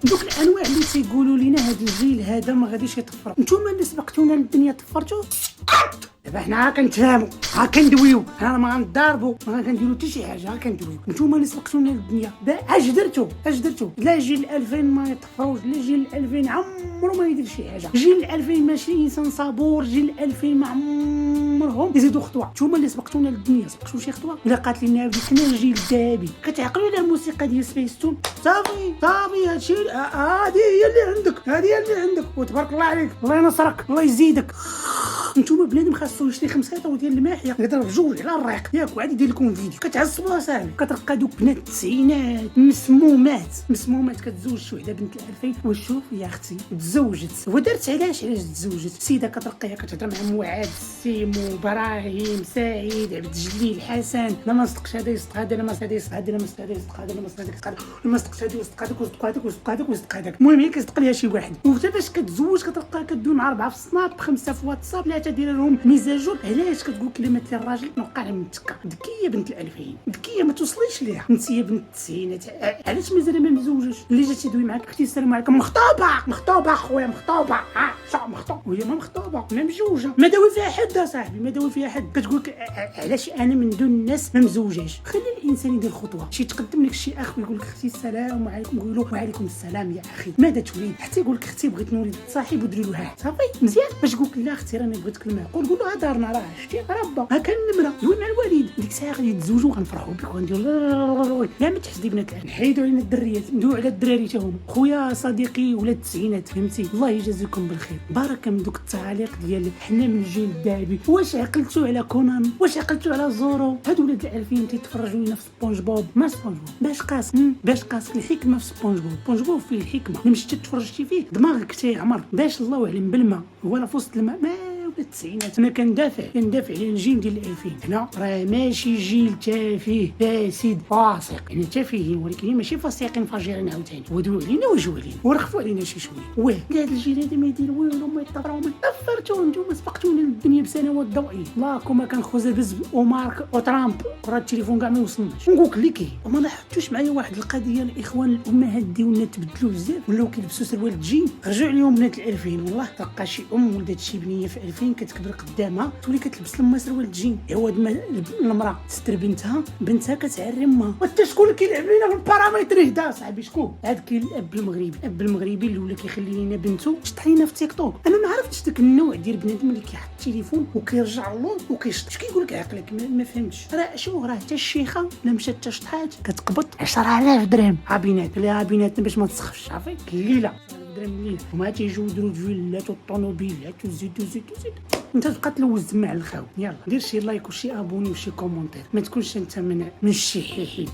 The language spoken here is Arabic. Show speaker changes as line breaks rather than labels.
دوك الانواع اللي تيقولوا لنا هذا الجيل هذا ما غاديش يطفر، نتوما اللي سبقتونا للدنيا طفرتوا. دابا حنا كنتهاموا كندويو، حنا ما غنضاربوا ما كنديروا حتى شي حاجه، كندويو. نتوما اللي سبقتونا للدنيا اش درتوا؟ لا جيل 2000 ما يطفروش، لا جيل 2000 عمرو ما يدير شي حاجه. جيل 2000 ماشي انسان صبور، جيل 2000 ما عمرهم يزيدوا خطوه. نتوما اللي سبقتونا للدنيا سبقتوا شي خطوه ولا قاتلين عاودي حنا الجيل الذهبي. كتعقلوا على الموسيقى ديال سبيستون؟ صافي هادشي هادي هي اللي عندك وتبارك الله عليك، الله ينصرك الله يزيدك. نتوما بنادم خاصو يشري 5 لتر ديال الماء يضرب بجوج على الريق ياك وعاد يدير لكم فيديو كتعصبوا اصاحبي. كتلقى دوك بنات التسعينات مسمومات كتزوج شي وحده بنت 2000. وشوف يا اختي تزوجت ودارت علاش تزوجت. سيده كتلقاها كتهضر مع معاذ السيمو ابراهيم سعيد عبد الجليل حسن، لا ما صدقش هذا يصدق هذا، لا ما صدق يصدق هذا، لا ما صدق يصدق هذا، لا ما صدق يصدق هذا، لا ما صدقش هذا يصدق هذاك ويصدق هذاك ويصدق هذاك ويصدق هذاك. المهم هي كيصدق ليها شي واحد. وحتى فاش كتزوج كتلقاها كدوي مع 4 في سناب، 5 في واتساب، 3 دير لهم ميزاجور. علاش كتقول كلمات ديال الراجل نوقع لها من التكه؟ ذكيه بنت 2000 ذكيه ما توصليش ليها. انت يا بنت التسعينات علاش مازال ما مزوجش؟ اللي جات تدوي معاك اختي السلام عليكم مخطوبه خويا مخطوبه مخطوبه وهي ما مخطوبه ما مزوجه. ما داوي فيها حد صاحبي، ما داوي فيها حد. كتقول علاش انا من دون الناس ما مزوجاش؟ خلي الانسان يدير خطوه. شي تقدم لك شي اخ ويقول لك اختي السلام عليكم، قول له وعليكم السلام يا اخي ماذا تريد؟ حتى يقول لك اختي بغيت نولد صاحب وديري له واحد صافي مزيان. باش تقول لك لا اختي راني بغيتك المعقول، قول له دارنا راه شتي ربا هكا النمره دوي مع الوالد. ديك الساعه غادي يتزوجوا غنفرحوا بك وغنديروا لا ما تحسدي بنات نحيدوا علينا الدريات ندويو على الدراري تا هما. خويا صديقي ولاد التسعينات فهمتي، الله يجازيكم بالخير. بارك من دوك التعاليق ديال حنا من الجيل الذهبي. واش عقلتوا على كونامي؟ واش عقلتوا على زورو؟ هادو ولاد الالفين تيتفرجوا لنا في سبونج بوب. ما سبونج بوب باش قاس الحكمه في سبونج بوب فيه الحكمه. مشيتي تفرجتي فيه دماغك تيعمر باش الله اعلم بالما ولا في وسط الماء. ما التسعينات انا كندافع على الجيل ديال 2000. هنا راه ماشي جيل تافه فاسد فاسق، يعني تافهين ولكن ماشي فاسقين فاجرين عاوتاني. ودوي علينا وجهوا علينا ورخفوا علينا شي شويه. هذا الجيل هذا ما يدير والو ما يطفروا ما طفرتوا. نتوما سبقتونا للدنيا بسنوات ضوئيه. الله كما كان خوزا بز ومارك وترامب وراه التليفون كاع ما يوصلناش. نقولك لك وما لاحظتوش معايا واحد القضيه؟ الاخوان الامهات ديالنا تبدلوا بزاف ولاو كيلبسوا سروال الجين. رجعوا اليوم بنات 2000 والله تلقى شي ولدت شي بنيه في 2000 كتكبر قدامها تولي كتلبس لما سروال الجين. عوض ما المراه تستر بنتها كتعري امها. وانت شكون اللي كيلعب لينا في البارامتر هدا صاحبي؟ شكون هذا؟ الاب المغربي اللي ولا كيخلي لينا بنته تشطحينا في تيك توك. انا ما عرفتش داك النوع ديال بنادم اللي كيحط التليفون وكيرجع اللون وكيشط. اش كيقول لك عقلك؟ ما فهمتش. راه شو راه حتى الشيخه لا مشات تشطحات كتقبض 10000 درهم. عابينات باش ما تسخفش صافي الليله درهم وما تيجيو يديروا الفيلات والطوموبيلات وزيد. انت تبقى تلوز مع الخاو. يلا دير شي لايك وشي ابوني وشي كومونتير، ما تكونش انت من الشحيحين.